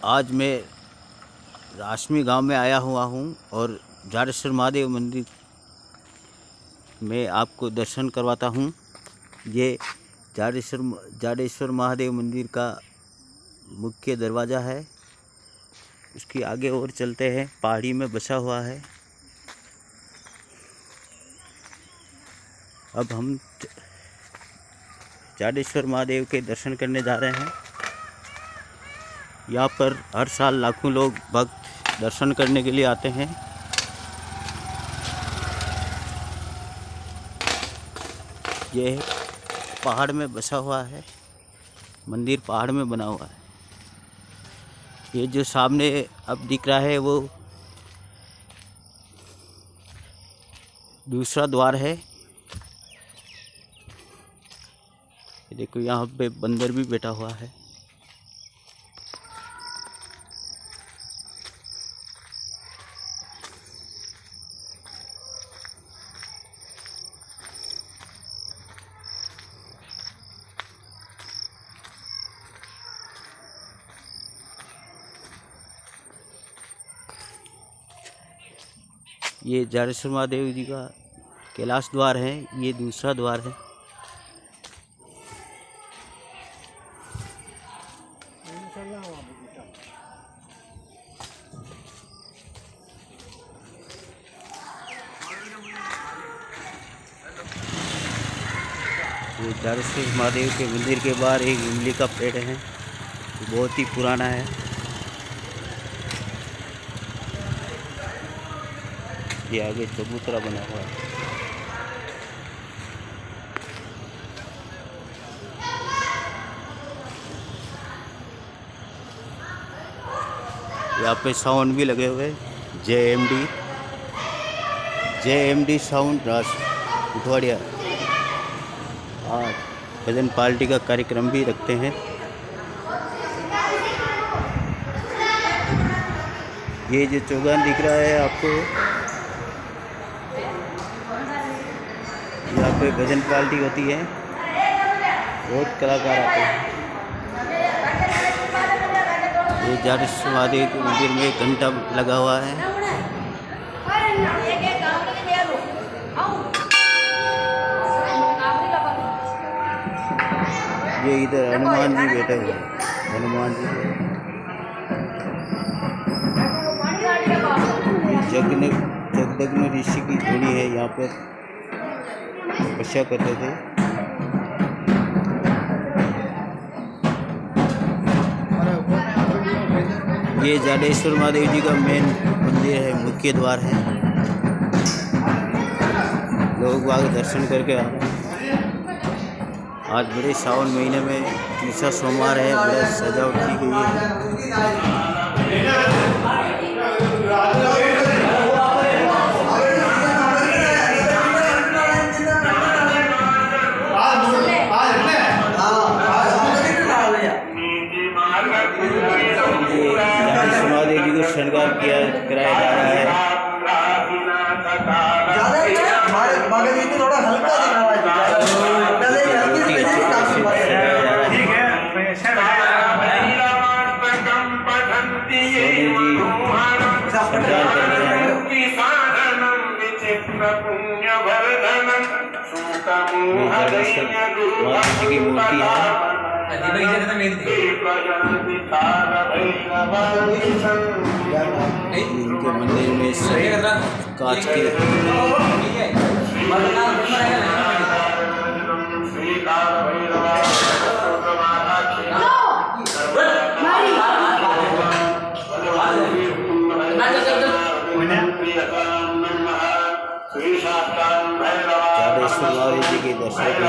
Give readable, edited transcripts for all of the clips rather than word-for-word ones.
आज मैं राशमी गांव में आया हुआ हूं और जाडेश्वर महादेव मंदिर में आपको दर्शन करवाता हूं। ये जाडेश्वर महादेव मंदिर का मुख्य दरवाज़ा है। उसकी आगे और चलते हैं, पहाड़ी में बसा हुआ है। अब हम जाडेश्वर महादेव के दर्शन करने जा रहे हैं। यहाँ पर हर साल लाखों लोग भक्त दर्शन करने के लिए आते हैं। ये पहाड़ में बसा हुआ है, मंदिर पहाड़ में बना हुआ है। ये जो सामने अब दिख रहा है वो दूसरा द्वार है। देखो यहाँ पे बंदर भी बैठा हुआ है। ये जाडेश्वर महादेव जी का कैलाश द्वार है। ये दूसरा द्वार है। ये जाडेश्वर महादेव के मंदिर के बाहर एक इमली का पेड़ है, बहुत ही पुराना है। ये आगे चबूतरा बना हुआ है। यहाँ पे साउंड भी लगे हुए, JMD साउंड रास उठवाड़िया। आज भजन पार्टी का कार्यक्रम भी रखते हैं। ये जो चौगान दिख रहा है आपको, यहाँ पे भजन पार्टी होती है, बहुत कलाकार आते हैं। ये जाडेश्वर महादेव के मंदिर में घंटा लगा हुआ है। ये इधर हनुमान जी बैठे हुए हैं, हनुमान जी। जगदग्नि ऋषि की धूनी है, यहाँ पर तपस्या करते थे। ये जाडेश्वर महादेव जी का मेन मंदिर है, मुख्य द्वार है। लोग वहाँ दर्शन करके आ रहे हैं। आज बड़े सावन महीने में तीसरा सोमवार है, बड़ा सजावट की गई है। महादेव जी को श्रृंगार कराया जा रहा है। महादेव की मूर्ति है। इनके मंदिर में कांच के जाडेश्वर महादेव जी के दर्शन के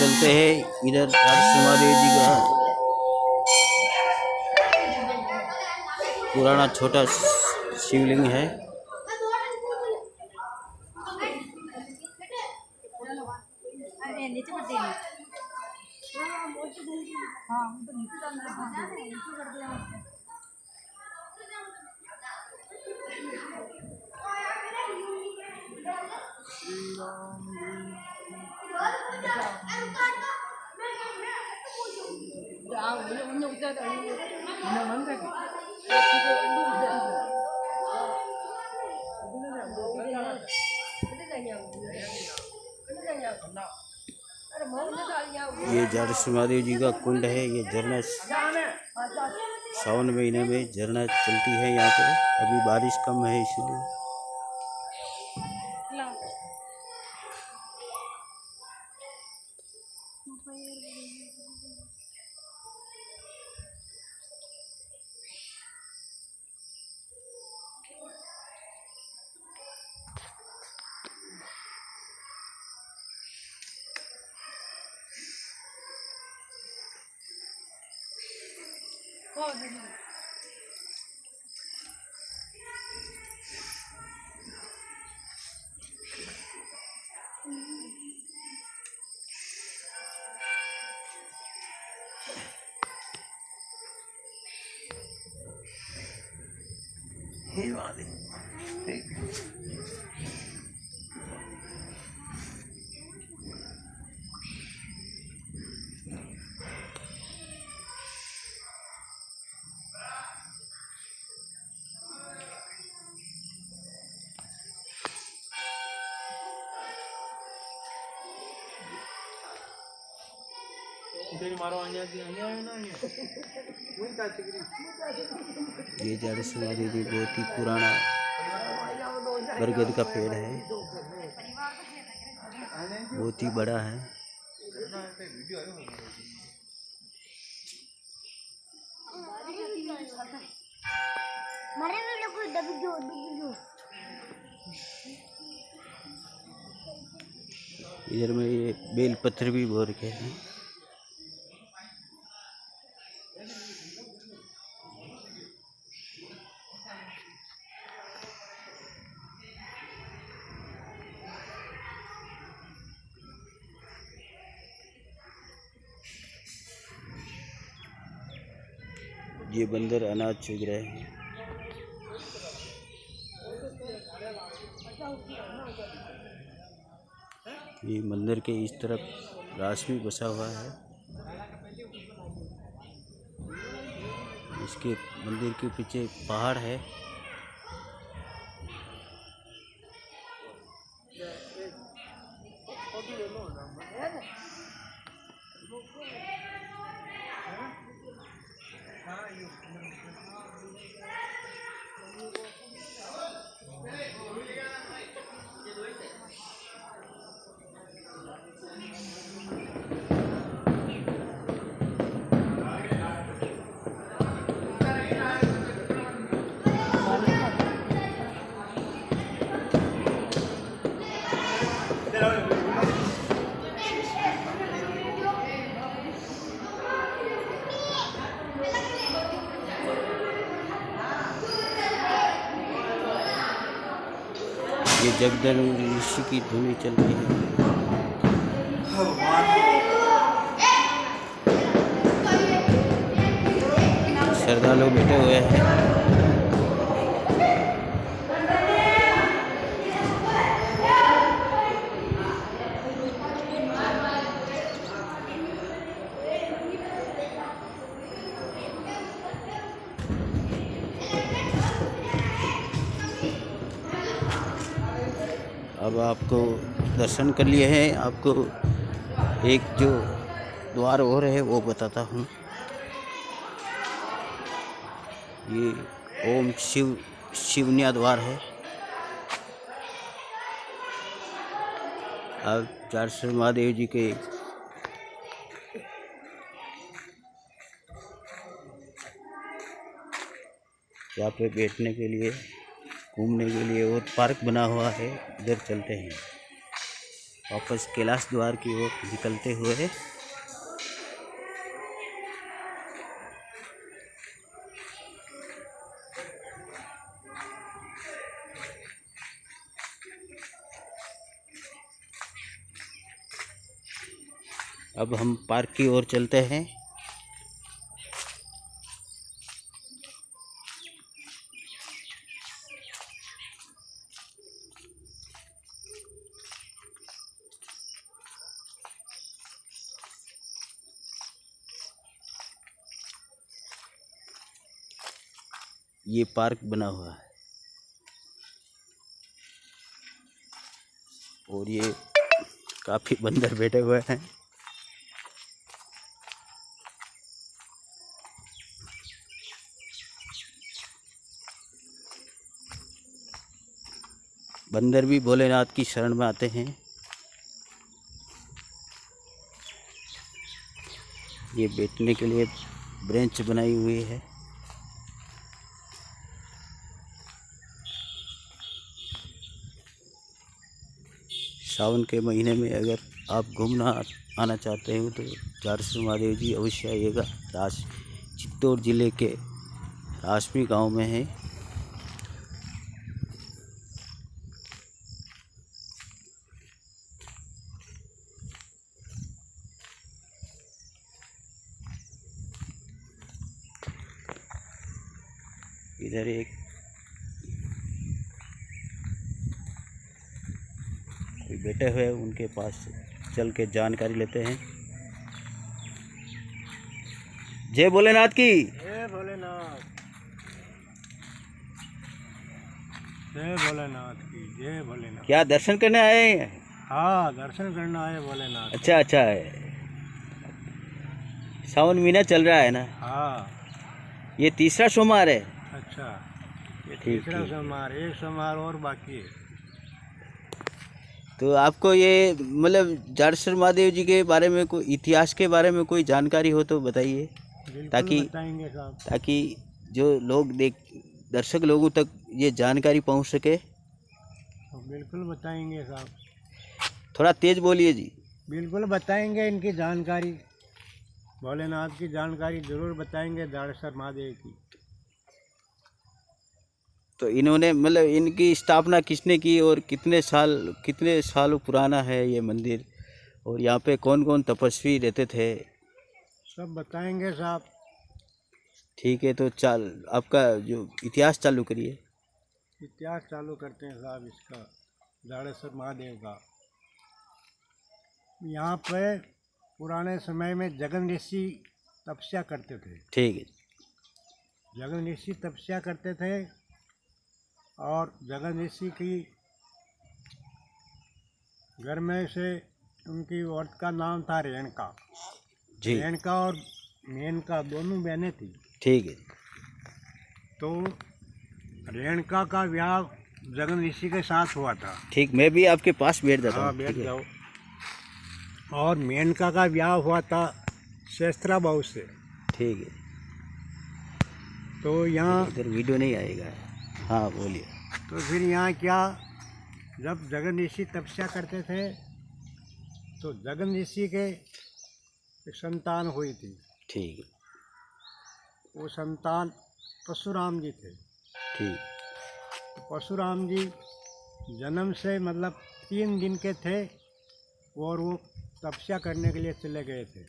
चलते हैं। इधर जाडेश्वर महादेव जी का पुराना छोटा शिवलिंग है। ये जाडेश्वर महादेव जी का कुंड है। ये झरना सावन महीने में झरना चलती है यहाँ पे। अभी बारिश कम है इसलिए। ये जाडेश्वर महादेव जी बहुत ही पुराना बरगद का पेड़ है। बहुत ही बड़ा है। इधर में ये बेल पत्थर भी बो रखे हैं। ये बंदर अनाज चुग रहे हैं। ये मंदिर के इस तरफ राशि बसा हुआ है। इसके मंदिर के पीछे एक पहाड़ है। ये जगदल ऋषि की धुनी चल रही है। श्रद्धालु बैठे हुए हैं। अब आपको दर्शन कर लिए हैं। आपको एक जो द्वार और है वो बताता हूँ। ये ओम शिवन्या द्वार है। अब जाडेश्वर महादेव जी के यहाँ पे बैठने के लिए, घूमने के लिए और पार्क बना हुआ है। इधर चलते हैं। वापस कैलाश द्वार की ओर निकलते हुए। अब हम पार्क की ओर चलते हैं। ये पार्क बना हुआ है और ये काफी बंदर बैठे हुए हैं। बंदर भी भोलेनाथ की शरण में आते हैं। ये बैठने के लिए ब्रेंच बनाई हुई है। सावन के महीने में अगर आप घूमना आना चाहते हो तो जाडेश्वर महादेव जी अवश्य आइएगा। चित्तौड़ जिले के राशमी गांव में है। इधर एक कोई बैठे हुए, उनके पास चल के जानकारी लेते हैं। जय भोलेनाथ की। जय भोलेनाथ। जय भोलेनाथ की। जय भोलेनाथ। क्या दर्शन करने आए हैं? हाँ, दर्शन करना है भोलेनाथ। अच्छा अच्छा है। सावन महीना चल रहा है ना? हाँ। ये तीसरा सोमवार है। अच्छा, ये ठीक तीसरा ठीक। सोमवार, एक सोमवार और बाकी है। तो आपको ये मतलब जाडेश्वर महादेव जी के बारे में, कोई इतिहास के बारे में कोई जानकारी हो तो बताइए, बिल्कुल ताकि बताएंगे साहब। ताकि जो लोग दर्शक लोगों तक ये जानकारी पहुंच सके। तो बिल्कुल बताएंगे साहब। थोड़ा तेज बोलिए जी। बिल्कुल बताएंगे इनकी जानकारी, भोलेनाथ की जानकारी जरूर बताएंगे, जाडेश्वर महादेव की। तो इन्होंने मतलब इनकी स्थापना किसने की और कितने सालों पुराना है ये मंदिर, और यहाँ पे कौन कौन तपस्वी रहते थे? सब बताएंगे साहब। ठीक है, तो आपका जो इतिहास चालू करिए। इतिहास चालू करते हैं साहब इसका, जाडेश्वर महादेव का। यहाँ पे पुराने समय में जगन ऋषि तपस्या करते थे। ठीक है। जगन ऋषि तपस्या करते थे और जगन ऋषि की घर में से उनकी औरत का नाम था रेणुका जी। रेणुका और मेनका दोनों बहनें थी। ठीक है। तो रेणुका का विवाह जगन ऋषि के साथ हुआ था। ठीक, मैं भी आपके पास बैठ जाता हूँ। हाँ, बैठ जाओ। और मेनका का विवाह हुआ था शस्त्रा बहू से। ठीक है। तो यहाँ इधर वीडियो नहीं आएगा। हाँ बोलिए। तो फिर यहाँ क्या, जब जगन ऋषि तपस्या करते थे तो जगन ऋषि के एक संतान हुई थी। ठीक है। वो संतान परशुराम जी थे। ठीक। तो परशुराम जी जन्म से मतलब 3 दिन के थे और वो तपस्या करने के लिए चले गए थे।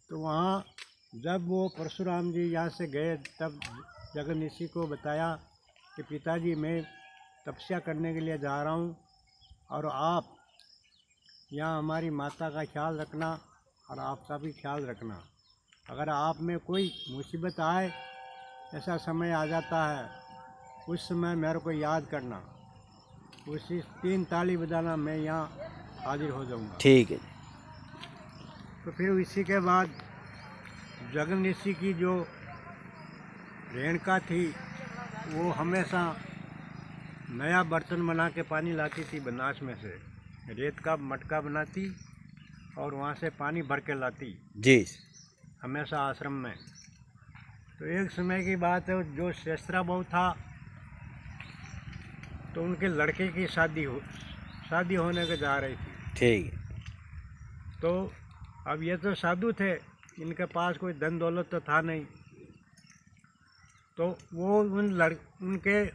तो वहाँ जब वो परशुराम जी यहाँ से गए तब जगन ऋषि को बताया कि पिताजी मैं तपस्या करने के लिए जा रहा हूँ और आप यहाँ हमारी माता का ख्याल रखना और आपका भी ख्याल रखना। अगर आप में कोई मुसीबत आए, ऐसा समय आ जाता है, उस समय मेरे को याद करना। उसी 3 ताली बजाना, मैं यहाँ हाजिर हो जाऊँगा। ठीक है। तो फिर इसी के बाद जगन ऋषि की जो रेणुका थी वो हमेशा नया बर्तन बना के पानी लाती थी बनास में से, रेत का मटका बनाती और वहाँ से पानी भर के लाती जी। हमेशा आश्रम में। तो एक समय की बात है, जो शस्त्रा बहू था तो उनके लड़के की शादी होने के जा रही थी। ठीक। तो अब ये तो साधु थे, इनके पास कोई धन दौलत तो था नहीं, तो वो उनके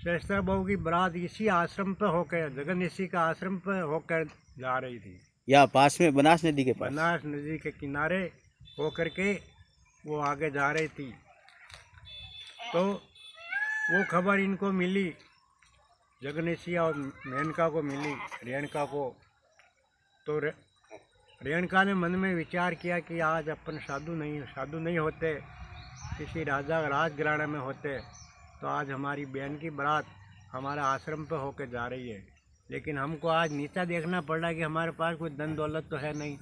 सहस्त्र बहू की बारात इसी आश्रम पे होकर, जगन ऋषि का आश्रम पे होकर जा रही थी। या पास में बनास नदी के पास? बनास नदी के किनारे होकर के वो आगे जा रही थी। तो वो खबर इनको मिली, जगन ऋषि और मेनका को मिली, रेणुका को। तो रेणुका ने मन में विचार किया कि आज अपन साधु नहीं होते, किसी राजा राजघराने में होते तो आज हमारी बहन की बारात हमारा आश्रम पे होकर जा रही है, लेकिन हमको आज नीचा देखना पड़ रहा है कि हमारे पास कोई धन दौलत तो है नहीं।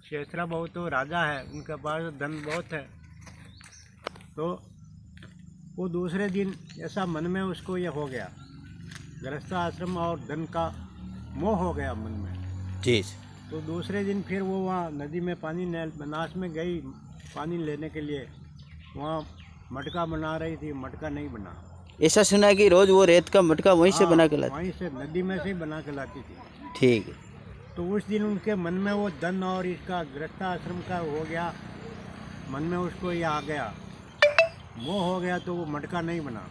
शेषरा बहू तो राजा है, उनके पास तो धन बहुत है। तो वो दूसरे दिन ऐसा मन में उसको ये हो गया, गृहस्थ आश्रम और धन का मोह हो गया मन में। जी। तो दूसरे दिन फिर वो वहाँ नदी में बनास में गई पानी लेने के लिए। वहाँ मटका बना रही थी, मटका नहीं बना। ऐसा सुना है कि रोज वो रेत का मटका वहीं से बना के लाती? वहीं से नदी में से ही बना के लाती थी। ठीक है। तो उस दिन उनके मन में वो धन और इसका गृहस्थ आश्रम का हो गया, मन में उसको ये आ गया, मोह हो गया, तो वो मटका नहीं बना।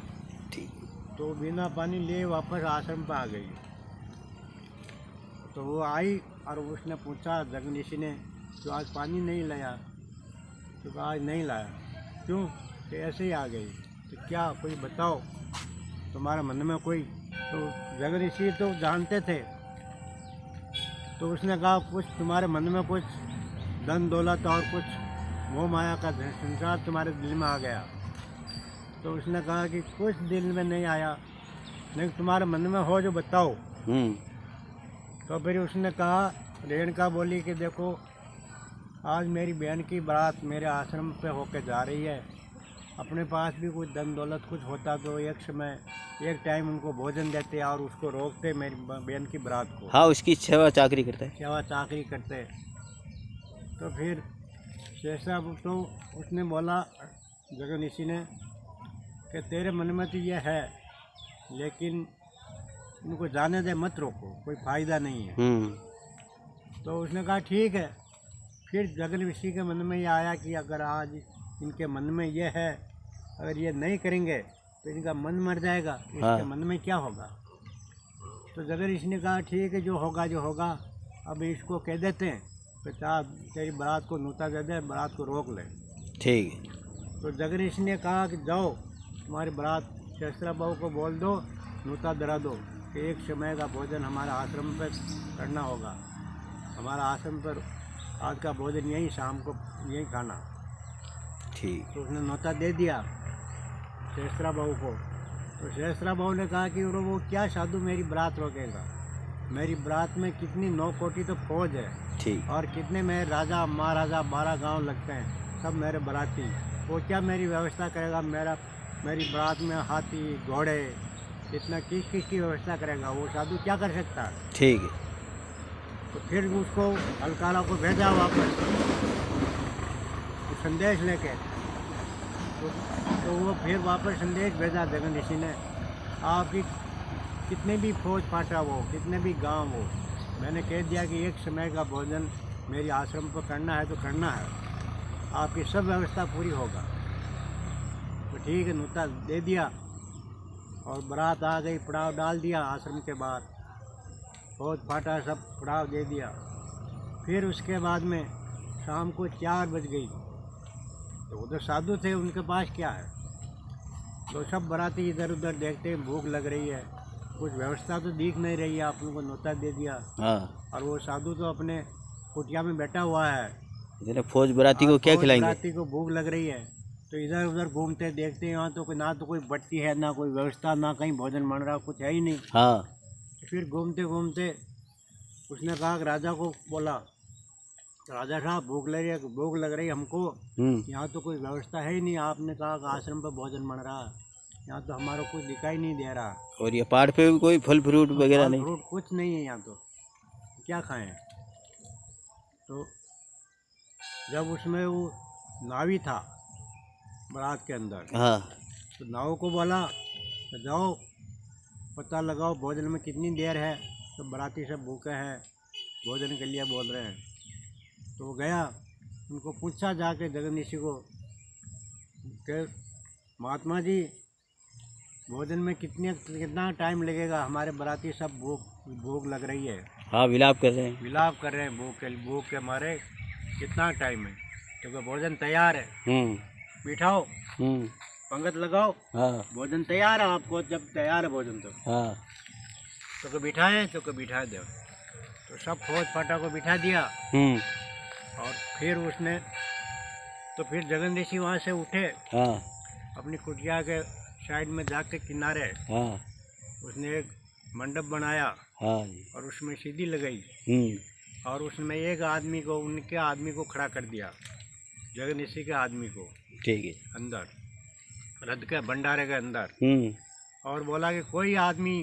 ठीक। तो बिना पानी लिए वापस आश्रम पर आ गई। तो वो आई और उसने पूछा जगन ऋषि ने, तो आज पानी नहीं लाया? तो कहा आज नहीं लाया। क्यों? तो ऐसे ही आ गई। तो क्या कोई बताओ तुम्हारे मन में कोई? तो जगन ऋषि तो जानते थे। तो उसने कहा कुछ तुम्हारे मन में कुछ धन दौलत और कुछ मोह माया का संसार तुम्हारे दिल में आ गया। तो उसने कहा कि कुछ दिल में नहीं आया, नहीं तुम्हारे मन में हो जो बताओ। तो फिर उसने कहा, रेणुका बोली कि देखो आज मेरी बहन की बारात मेरे आश्रम पे होके जा रही है, अपने पास भी कुछ धन दौलत कुछ होता तो एक टाइम उनको भोजन देते और उसको रोकते मेरी बहन की बारात को। हाँ, उसकी सेवा चाकरी करता है। सेवा चाकरी करते। तो फिर शेषा तो उसने बोला जगन ऋषि ने कि तेरे मन में तो ये है, लेकिन उनको जाने दे, मत रोको, कोई फ़ायदा नहीं है। तो उसने कहा ठीक है। फिर जगन ऋषि के मन में ये आया कि अगर आज इनके मन में ये है, अगर ये नहीं करेंगे तो इनका मन मर जाएगा, इसके मन में क्या होगा। तो जगन ऋषि ने कहा ठीक है, जो होगा अब इसको कह देते हैं कि तेरी बारात को नूता दे दे, बारात को रोक ले। ठीक है। तो जगन ऋषि ने कहा कि जाओ तुम्हारी बारात शेषरा बहू को बोल दो, नूता डरा दो कि एक समय का भोजन हमारा आश्रम पर करना होगा, हमारा आश्रम पर आज का भोजन यही शाम को यही खाना। ठीक। तो उसने नौता दे दिया शेषरा बहू को। तो शेषरा बहू ने कहा कि वो क्या साधु मेरी बारात रोकेगा, मेरी बारात में कितनी 9 कोटी तो फौज है। ठीक। और कितने मेरे राजा महाराजा 12 गांव लगते हैं, सब मेरे बाराती, वो क्या मेरी व्यवस्था करेगा, मेरी बारात में हाथी घोड़े इतना किस की व्यवस्था करेगा, वो साधु क्या कर सकता है। ठीक है। तो फिर उसको अलकाला को भेजा वापस संदेश लेके। तो वो फिर वापस संदेश भेजा जगन ऋषि ने, आपकी कितने भी फौज फाटा हो, कितने भी गांव हो, मैंने कह दिया कि एक समय का भोजन मेरी आश्रम पर करना है तो करना है, आपकी सब व्यवस्था पूरी होगा। तो ठीक है, नूता दे दिया और बारात आ गई, पड़ाव डाल दिया आश्रम के बाहर, फौज फाटा सब पड़ाव दे दिया। फिर उसके बाद में शाम को 4 बज गई। तो वो तो साधु थे, उनके पास क्या है। तो सब बाराती इधर उधर देखते हैं, भूख लग रही है, कुछ व्यवस्था तो दिख नहीं रही है, आप लोगों को न्योता दे दिया। और वो साधु तो अपने कुटिया में बैठा हुआ है। फौज बाराती को क्या खिलाएंगे? बाराती को भूख लग रही है, तो इधर उधर घूमते देखते हैं, यहाँ तो ना तो कोई बत्ती है, ना कोई व्यवस्था, ना कहीं भोजन बन रहा, कुछ है ही नहीं। हाँ। फिर घूमते घूमते उसने कहा कि राजा को बोला, राजा साहब भूख लग रही हमको, यहाँ तो कोई व्यवस्था है ही नहीं, आपने कहा कि आश्रम पर भोजन बन रहा, यहाँ तो हमारा कुछ दिखाई नहीं दे रहा। और ये पहाड़ पे भी कोई फल फ्रूट वगैरह नहीं? फ्रूट कुछ नहीं है यहाँ, तो क्या खाएं। तो जब उसमें वो नावी था बारात के अंदर, हाँ, तो नाव को बोला तो जाओ पता लगाओ भोजन में कितनी देर है। सब बाराती सब भूखे हैं, भोजन के लिए बोल रहे हैं। तो वो गया, उनको पूछा जाके जगन्नाथ को कि महात्मा जी भोजन में कितना टाइम लगेगा, हमारे बाराती सब भूख लग रही है। हाँ, विलाप कर रहे हैं। विलाप कर रहे हैं भूख के मारे, कितना टाइम है? क्योंकि भोजन तैयार है, बिठाओ, पंगत लगाओ, हाँ, भोजन तैयार है आपको, जब तैयार है भोजन हाँ, तो बिठाए, तो बिठा दो। तो सब फौज फाटा को बिठा दिया। और फिर उसने तो फिर जगन्नाथ वहाँ से उठे, हाँ, अपनी कुटिया के साइड में जाके किनारे हाँ, उसने एक मंडप बनाया, हाँ, और उसमें सीढ़ी लगाई, और उसमें एक आदमी को, उनके आदमी को खड़ा कर दिया, जगन्नाथ के आदमी को, ठीक है, अंदर रथ के भंडारे के अंदर। और बोला कि कोई आदमी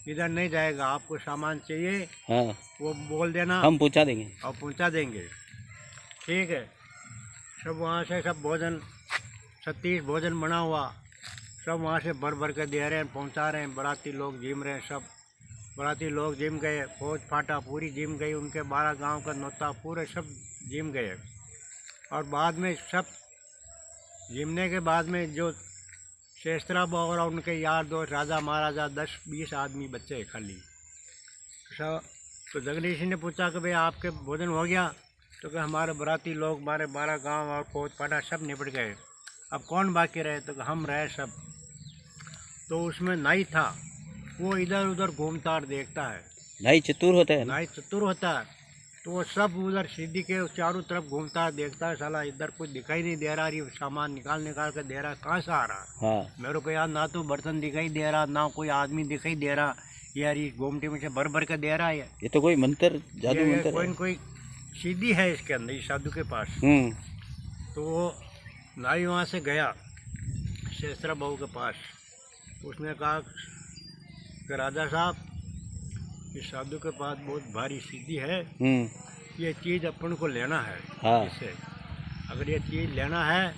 इधर नहीं जाएगा, आपको सामान चाहिए, हाँ, वो बोल देना, हम पहुंचा देंगे और पहुंचा देंगे। ठीक है। सब वहाँ से सब भोजन 36 भोजन बना हुआ, सब वहाँ से भर भर के दे रहे हैं, पहुँचा रहे हैं। बाराती लोग जिम रहे हैं, सब बाराती लोग जिम गए, फौज फाटा पूरी जिम गई, उनके 12 गांव का नोता पूरे सब जिम गए। और बाद में सब जिमने के बाद में जो शेस्त्रा और उनके यार दोस्त राजा महाराजा 10-20 आदमी बच्चे खाली सब। तो जगदीश ने पूछा कि भाई आपके भोजन हो गया? तो कि हमारे बाराती लोग, हमारे 12 गांव और फौज फाटा सब निपट गए, अब कौन बाकी रहे? तो हम रहे सब। तो उसमें नाई था, वो इधर उधर घूमता और देखता है। नाई चतुर होता है ना? नाई चतुर होता है, तो वो सब उधर सीढ़ी के चारों तरफ घूमता है, देखता है, साला इधर कुछ दिखाई नहीं दे रहा, ये सामान निकाल के दे रहा, कहाँ से आ रहा? हाँ, मेरे को यार ना तो बर्तन दिखाई दे रहा, ना कोई आदमी दिखाई दे रहा, यार ये गोमटी में से भर भर के दे रहा है। ये तो कोई मंत्र, जादू मंत्र कोई है। न कोई सीढ़ी है इसके अंदर, इस साधु के पास। तो वो नाई वहाँ से गया शेस्त्रा बहू के पास, उसने कहा कि राजा साहब, इस साधु के पास बहुत भारी सीढ़ी है, ये चीज़ अपन को लेना है। हाँ। इससे अगर ये चीज़ लेना है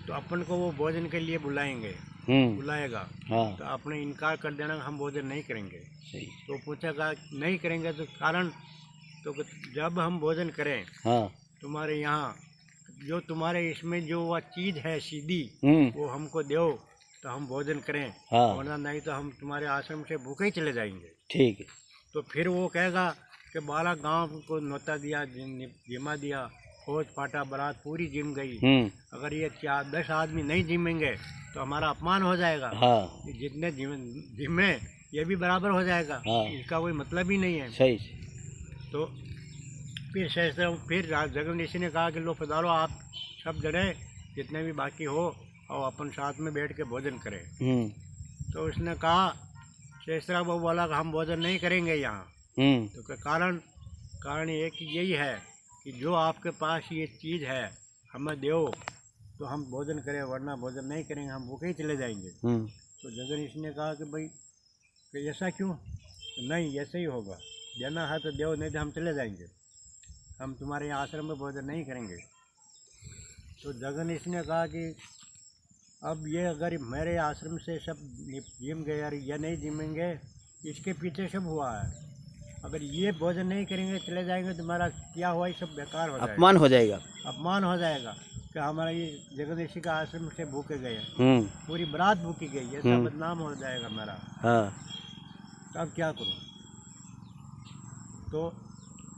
तो अपन को वो भोजन के लिए बुलाएगा। हाँ, तो आपने इनकार कर देना, हम भोजन नहीं करेंगे। सही। तो पूछेगा नहीं करेंगे तो कारण? तो जब हम भोजन करें, हाँ, तुम्हारे यहाँ जो तुम्हारे इसमें जो वह चीज़ है सीधी, वो हमको दो तो हम भोजन करें, हाँ, वरना नहीं तो हम तुम्हारे आश्रम से भूखे ही चले जाएंगे। ठीक है। तो फिर वो कहेगा कि 12 गांव को न्योता दिया, जिमा दिया, फौज फाटा बारात पूरी जिम गई, अगर ये 10 आदमी नहीं जिमेंगे तो हमारा अपमान हो जाएगा। हाँ, जितने जिम्मे ये भी बराबर हो जाएगा। हाँ। इसका कोई मतलब ही नहीं है। सही। तो फिर जगन्नाथ ने कहा कि लो पधारो, आप सब जने जितने भी बाकी हो और अपन साथ में बैठ के भोजन करें। तो उसने कहा, शेषरा बहू बोला कि हम भोजन नहीं करेंगे यहाँ। तो कारण ये कि यही है कि जो आपके पास ये चीज़ है हमें दो तो हम भोजन करें, वरना भोजन नहीं करेंगे, हम भूखे ही चले जाएंगे। तो जगन्नाथ ने कहा कि भाई कि ऐसा क्यों? तो नहीं, ऐसे ही होगा, देना है तो दो, नहीं तो हम चले जाएंगे, हम तुम्हारे यहाँ आश्रम में भोजन नहीं करेंगे। तो जगन्नाथ ने कहा कि अब ये अगर मेरे आश्रम से सब जिम गए और ये नहीं जिमेंगे, इसके पीछे सब हुआ है, अगर ये भोजन नहीं करेंगे चले जाएंगे तो हमारा क्या हुआ, ये सब बेकार हो जाएगा, अपमान हो जाएगा। अपमान हो जाएगा कि हमारा ये जगन्नाथ का आश्रम से भूखे गए, पूरी बारात भूखी गई, ऐसा बदनाम हो जाएगा मेरा। हाँ। तो अब क्या करूँ? तो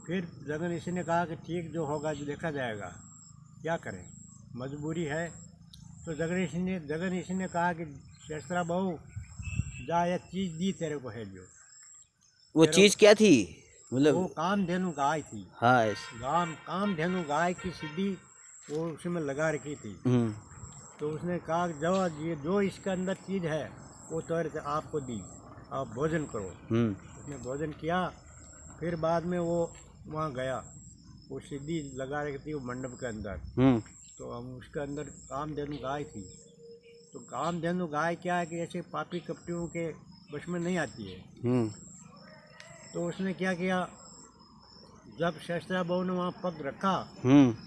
फिर जगन्नाथ ने कहा कि ठीक, जो होगा जो देखा जाएगा, क्या करें, मजबूरी है। तो जगन्नाथ ने कहा कि शेषरा बहू जा, ये चीज़ दी तेरे को है जो। वो चीज़ क्या थी? मतलब वो कामधेनु गाय थी। हाँ, कामधेनु गाय की सीधी वो उसमें लगा रखी थी। तो उसने कहा जो इसके अंदर चीज़ है वो तो आपको दी, आप भोजन करो। उसने भोजन किया। फिर बाद में वो वहाँ गया, वो सीधी लगा रखी थी वो मंडप के अंदर। तो हम उसके अंदर कामधेनु गाय थी। तो कामधेनु गाय क्या है कि ऐसे पापी कपटियों के वश में नहीं आती है। तो उसने क्या किया, जब शेषरा बहू ने वहाँ पग रखा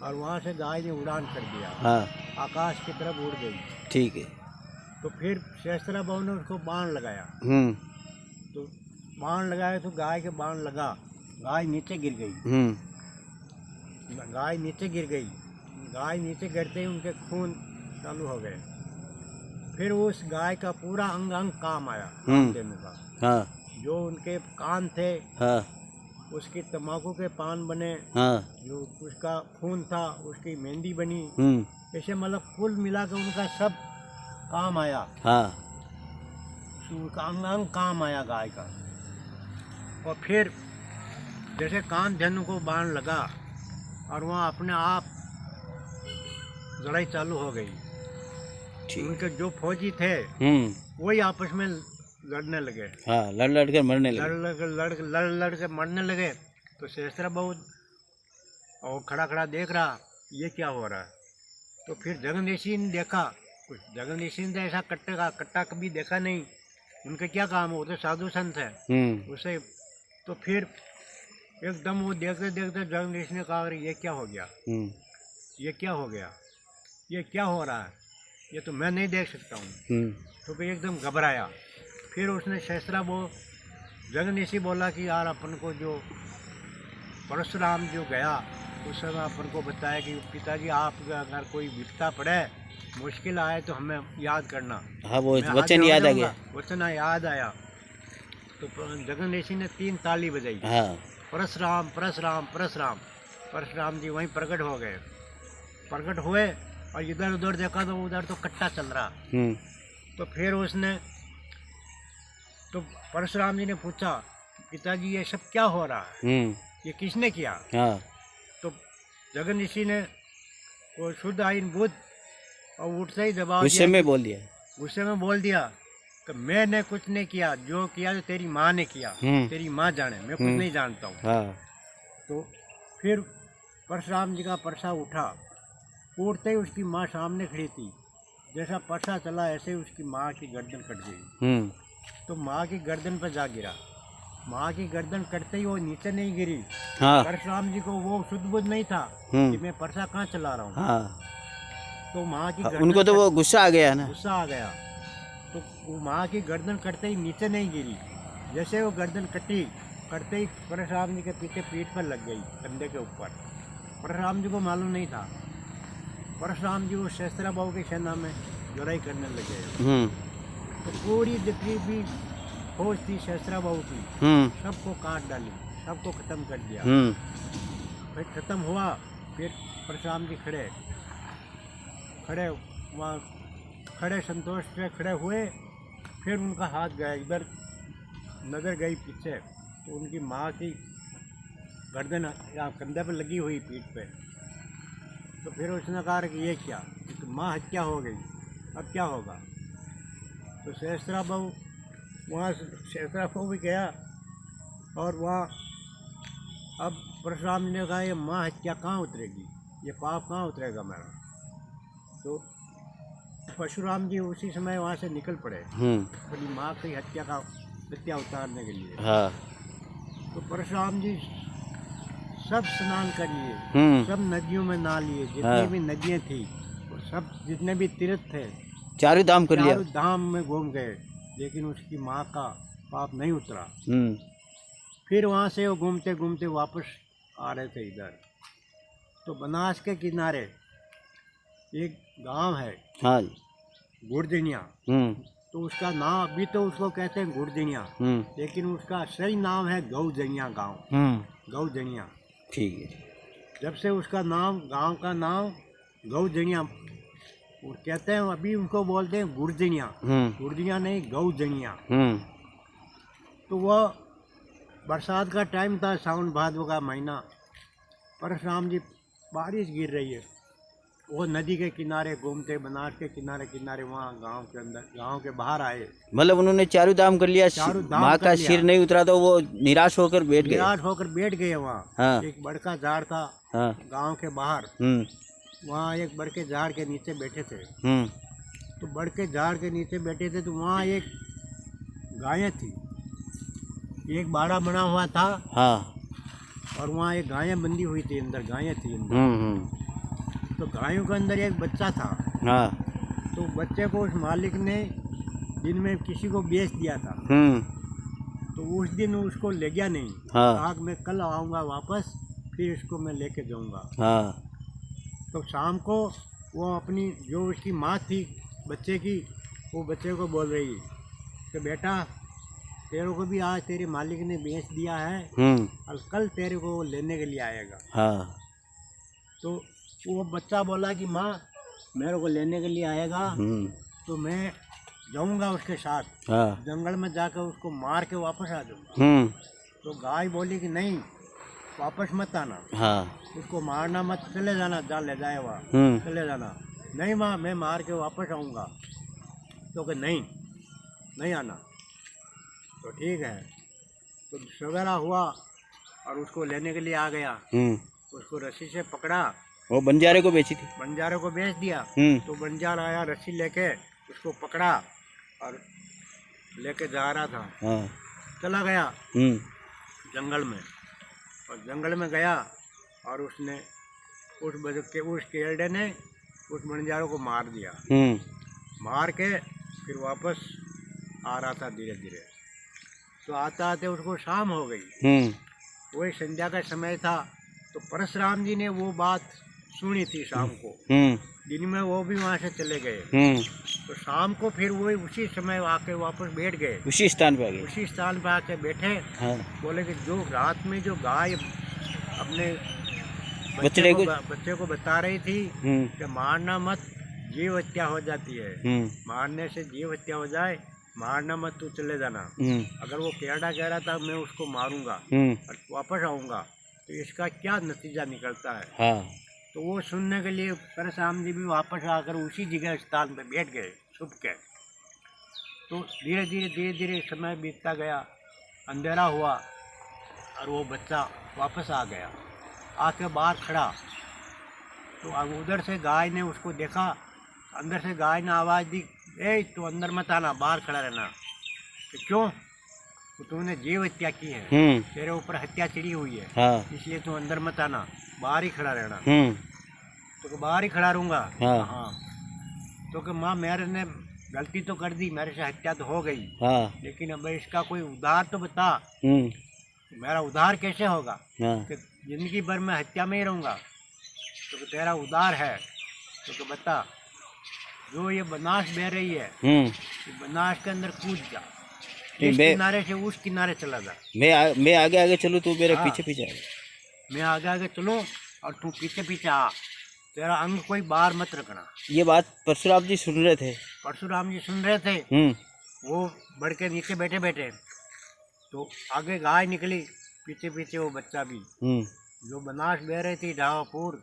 और वहाँ से गाय ने उड़ान कर दिया। हाँ। आकाश की तरफ उड़ गई। ठीक है। तो फिर शेषरा बहू ने उसको बाण लगाया। तो बाण लगाया तो गाय के बाण लगा, गाय नीचे गिर गई। गाय नीचे गिर गई, गाय नीचे गिरते ही उनके खून चालू हो गए। फिर उस गाय का पूरा अंग अंग काम आया काम देने का। हाँ। जो उनके कान थे, हाँ। उसकी तम्बाकू के पान बने। हाँ। जो उसका खून था उसकी मेहंदी बनी। ऐसे मतलब कुल मिला के उनका सब काम आया। हाँ। उसका अंग अंग काम आया गाय का। और फिर जैसे कान धनु को बाण लगा और वहाँ अपने आप लड़ाई चालू हो गई। उनके जो फौजी थे वही आपस में लड़ने लगे। हाँ, लड़ लड़ के मरने लगे। तो शेषरा बहुत और खड़ा खड़ा देख रहा ये क्या हो रहा है। तो फिर जगन्नेशी ने देखा, कुछ जगन्नेशी ने ऐसा कट्टा कभी देखा नहीं। उनके क्या काम है, वो तो साधु संत है उसे। तो फिर एकदम वो देखते देखते जगन्नेशी ने कहा ये क्या हो गया, ये क्या हो गया, ये क्या हो रहा है, ये तो मैं नहीं देख सकता हूँ। तो फिर एकदम घबराया। फिर उसने शेषरा वो जगन्नेशी बोला कि यार अपन को जो परशुराम जो गया उस समय अपन को बताया कि पिताजी आप अगर कोई विपदा पड़े, मुश्किल आए तो हमें याद करना। हाँ, वो वचन याद आ गया। वचन याद आया। तो जगन्नेशी ने 3 ताली बजाई। हाँ। परशुराम परशुराम परशुराम। परशुराम जी वहीं प्रकट हो गए। प्रकट हुए और इधर उधर देखा तो उधर तो कट्टा चल रहा। तो फिर उसने तो परशुराम जी ने पूछा पिताजी ये सब क्या हो रहा है, ये किसने किया। हाँ। तो जगन्नेशी ने वो शुद्ध आइन बुद्ध और उठते ही दबाव गुस्से में बोल दिया कि मैंने कुछ नहीं किया, जो किया तो तेरी माँ ने किया, तेरी माँ जाने, मैं कुछ नहीं जानता हूँ। हाँ। तो फिर परशुराम जी का परसा उठा, उठते ही उसकी माँ सामने खड़ी थी। जैसा परसा चला ऐसे ही उसकी माँ की गर्दन कट गई। तो माँ की गर्दन पर जा गिरा। माँ की गर्दन कटते ही वो नीचे नहीं गिरी। हाँ। परशुराम जी को वो शुद्ध बुद्ध नहीं था कि मैं परसा कहाँ चला रहा हूँ। हाँ। तो माँ की उनको तो वो गुस्सा आ गया ना, गुस्सा आ गया। तो वो माँ की गर्दन कटते ही नीचे नहीं गिरी। जैसे वो गर्दन कटते ही परशुराम जी के पीछे पीठ पर लग गई, कंधे के ऊपर। परशुराम जी को मालूम नहीं था। परशुराम जी वो शेषरा बाबू की सेना में लड़ाई करने लगे। तो पूरी जितनी भी फौज थी शेषरा बाबू की सबको काट डाली, सबको खत्म कर दिया। फिर खत्म हुआ। फिर परशुराम जी खड़े संतोष से खड़े हुए। फिर उनका हाथ गया इधर, नजर गई पीछे तो उनकी माँ की गर्दन या कंधे पर लगी हुई पीठ पे। तो फिर उसने कहा कि ये क्या, तो माँ हत्या हो गई, अब क्या होगा। तो शेषरा बाबू वहाँ शेषरा बाबू भी गया और वहाँ अब परशुराम ने कहा ये माँ हत्या कहाँ उतरेगी, ये पाप कहाँ उतरेगा मेरा। तो परशुराम जी उसी समय वहाँ से निकल पड़े अपनी माँ की हत्या उतारने के लिए। हाँ। तो परशुराम जी सब स्नान कर लिए, सब नदियों में नहा लिए, जितनी भी नदियाँ थी और सब जितने भी तीर्थ थे चारों धाम कर लिया, चारों धाम में घूम गए, लेकिन उसकी माँ का पाप नहीं उतरा। फिर वहाँ से वो घूमते घूमते वापस आ रहे थे इधर। तो बनास के किनारे एक गांव है, हाँ, गुड़दिनिया। तो उसका नाम अभी तो उसको कहते हैं गुड़दिनिया, लेकिन उसका सही नाम है गौजनिया गांव। गौजनिया, ठीक है। जब से उसका नाम, गांव का नाम गौजनिया वो कहते हैं, अभी उनको बोलते हैं गुड़दिनिया। गुड़दिनिया नहीं, गौजनिया। तो वह बरसात का टाइम था, सावन भादों का महीना। परशुराम जी बारिश गिर रही है, वो नदी के किनारे घूमते, बनास के किनारे किनारे वहाँ गांव के अंदर, गांव के बाहर आए। मतलब उन्होंने चारों धाम कर लिया, माँ का सिर नहीं उतरा तो वो निराश होकर बैठ गए वहाँ। हाँ। एक बड़ का झाड़ था, हाँ, गांव के बाहर। वहाँ एक बड़ के झाड़ के नीचे बैठे थे। तो बड़ के झाड़ के नीचे बैठे थे तो वहाँ एक गायें थी, एक बाड़ा बना हुआ था। हाँ। और वहाँ एक गायें बंधी हुई थी, अंदर गायें थी अंदर। तो गायों के अंदर एक बच्चा था। हाँ। तो बच्चे को उस मालिक ने दिन में किसी को बेच दिया था। तो उस दिन उसको ले गया नहीं। हाँ कहा कि मैं कल आऊँगा वापस, फिर इसको मैं लेके जाऊँगा। हाँ तो शाम को वो अपनी जो उसकी माँ थी बच्चे की, वो बच्चे को बोल रही कि बेटा तेरे को भी आज तेरे मालिक ने बेच दिया है और कल तेरे को वो लेने के लिए आएगा। हाँ तो वो बच्चा बोला कि माँ मेरे को लेने के लिए आएगा तो मैं जाऊंगा उसके साथ, हाँ जंगल में जाकर उसको मार के वापस आ जाऊंगा। तो गाय बोली कि नहीं, वापस मत आना, हाँ उसको मारना मत, चले जाना, जा ले जाए वहाँ, चले जाना। नहीं माँ मैं मार के वापस आऊँगा। तो कि नहीं, नहीं आना। तो ठीक है। तो सवेरा हुआ और उसको लेने के लिए आ गया। उसको रस्सी से पकड़ा, वो बंजारे को बेची थी। बंजारे को बेच दिया। तो बंजार आया रस्सी लेके, उसको पकड़ा और लेके जा रहा था। हाँ चला गया जंगल में, और जंगल में गया और उसने उस केल्डे ने उस बंजारों को मार दिया। मार के फिर वापस आ रहा था धीरे धीरे। तो आते आते उसको शाम हो गई। वही संध्या का समय था। तो परशुराम जी ने वो बात सुनी थी शाम को। दिन में वो भी वहाँ से चले गए। तो शाम को फिर वो उसी समय आके वापस बैठ गए, उसी स्थान पे आ गए। उसी स्थान पे आके बैठे। हाँ बोले कि जो रात में जो गाय अपने बच्चे को बता रही थी कि मारना मत, जीव हत्या हो जाती है, मारने से जीव हत्या हो जाए, मारना मत, तू चले जाना। अगर वो केड़ा कह रहा था मैं उसको मारूंगा और वापस आऊंगा तो इसका क्या नतीजा निकलता है। हाँ तो वो सुनने के लिए परशुराम जी भी वापस आकर उसी जगह स्थान पर बैठ गए छुप के। तो धीरे धीरे समय बीतता गया, अंधेरा हुआ और वो बच्चा वापस आ गया, आके बाहर खड़ा। तो अब उधर से गाय ने उसको देखा, अंदर से गाय ने आवाज़ दी, ए तू अंदर मत आना, बाहर खड़ा रहना। तो क्यों? तो तूने जीव हत्या की है, तेरे ऊपर हत्या चढ़ी हुई है। हाँ। इसलिए तू अंदर मत आना, बाहर ही खड़ा रहना। तो बाहर ही खड़ा रहूँगा। हाँ। तो कि माँ मेरे ने गलती तो कर दी, मेरे से हत्या तो हो गई। हाँ। लेकिन अब इसका कोई उधार तो बता, मेरा उधार कैसे होगा? हाँ। कि जिंदगी भर मैं हत्या में ही रहूँगा। तो तेरा उधार है तो बता। जो ये बनास बह रही है, बनास के अंदर कूद जा, इस किनारे से उस किनारे चला जा। मैं आगे आगे चलूँ, तू मेरे पीछे पीछे आ। मैं आगे आगे चलूँ और तू पीछे पीछे आ, तेरा अंग कोई बाहर मत रखना। ये बात परशुराम जी सुन रहे थे। परशुराम जी सुन रहे थे। वो बढ़ के नीचे बैठे बैठे। तो आगे गाय निकली, पीछे पीछे वो बच्चा भी। जो बनास बह रही थी ढावापुर,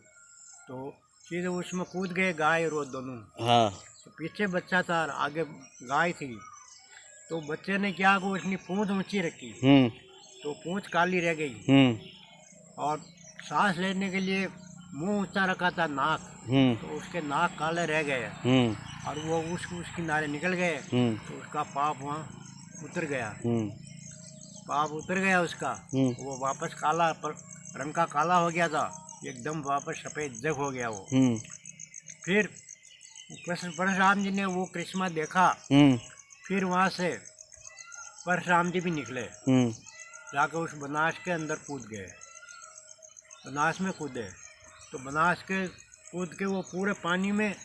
तो सीधे उसमें कूद गए गाय और वो दोनों। हाँ। तो पीछे बच्चा था और आगे गाय थी। तो बच्चे ने क्या को अपनी पूंछ ऊंची रखी, तो पूंछ काली रह गई। और सांस लेने के लिए मुंह ऊंचा रखा था, नाक, तो उसके नाक काले रह गए। और वो उस किनारे निकल गए। तो उसका पाप वहाँ उतर गया। पाप उतर गया उसका। वो वापस काला रंग का काला हो गया था, एकदम वापस सफेद जग हो गया वो। फिर परशुराम जी ने वो करिश्मा देखा। फिर वहाँ से परशुराम जी भी निकले, जाकर उस बनास के अंदर कूद गए, बनास में कूदे। तो बनास के कूद के वो पूरे पानी में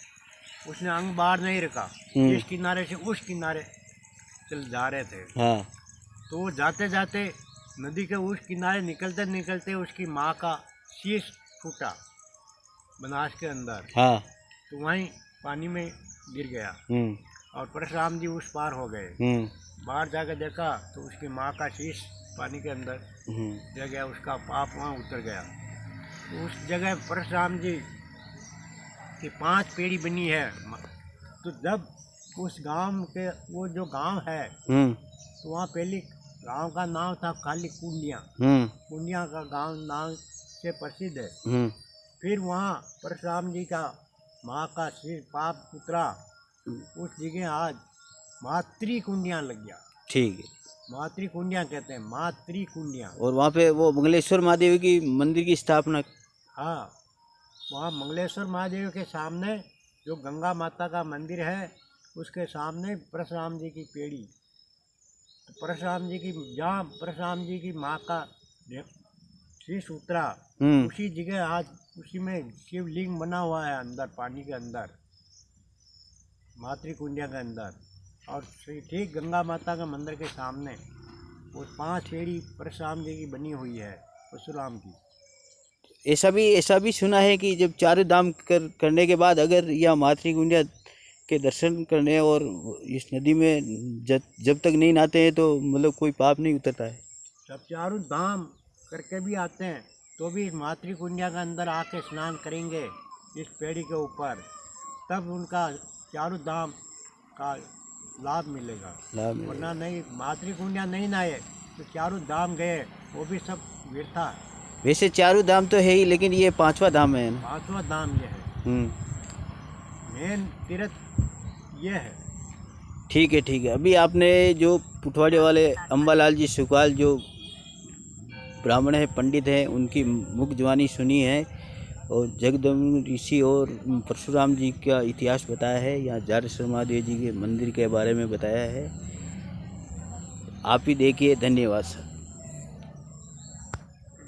उसने अंग बाहर नहीं रखा, इस किनारे से उस किनारे चल जा रहे थे। हाँ। तो जाते जाते नदी के उस किनारे निकलते निकलते उसकी माँ का शीश फूटा बनास के अंदर। हाँ। तो वहीं पानी में गिर गया। और परशुराम जी उस पार हो गए। बाहर जाकर देखा तो उसकी माँ का शीश पानी के अंदर रह गया, उसका पाप वहाँ उतर गया। तो उस जगह परशुराम जी की 5 पीढ़ी बनी है। तो जब उस गांव के, वो जो गांव है, तो वहाँ पहले गांव का नाम था खाली कुंडिया। कुंडिया का गांव नाम से प्रसिद्ध है। फिर वहाँ परशुराम जी का माँ का सिर पाप उतरा, उस जगह आज मातृ कुंडिया लग गया। ठीक है, मातृ कुंडिया कहते हैं, मातृ कुंडिया। और वहाँ पे वो मंगलेश्वर महादेव की मंदिर की स्थापना। हाँ, वहाँ मंगलेश्वर महादेव के सामने जो गंगा माता का मंदिर है, उसके सामने परशुराम जी की पेड़ी, परशुराम जी की, जहाँ परशुराम जी की माँ का शीश उतरा, उसी जगह आज उसी में शिवलिंग बना हुआ है, अंदर पानी के अंदर, मातृकुंडिया के अंदर। और ठीक गंगा माता के मंदिर के सामने वो 5 पेड़ी परशुराम जी की बनी हुई है, परशुराम की। ऐसा भी सुना है कि जब चारों धाम करने के बाद अगर यह मातृकुंडिया के दर्शन करने और इस नदी में जब तक नहीं नहाते हैं तो मतलब कोई पाप नहीं उतरता है। जब चारों धाम करके भी आते हैं तो भी मातृकुंडिया के अंदर आके स्नान करेंगे इस पेड़ी के ऊपर, तब उनका चारों धाम का लाभ मिलेगा। वरना नहीं, मातृकुंडिया नहीं नहाए तो चारों धाम गए, वो भी सब व्यर्था है। वैसे चारों धाम तो है ही, लेकिन ये 5वां धाम है ना। 5वां धाम ये है, मेन तीर्थ ये है। ठीक है। अभी आपने जो पुठवाड़े वाले अम्बालाल जी सुकाल जो ब्राह्मण है, पंडित हैं, उनकी मुख जुबानी सुनी है और जगदम्ब ऋषि और परशुराम जी का इतिहास बताया है, यहाँ जारेश्वर महादेव जी के मंदिर के बारे में बताया है। आप ही देखिए। धन्यवाद सर।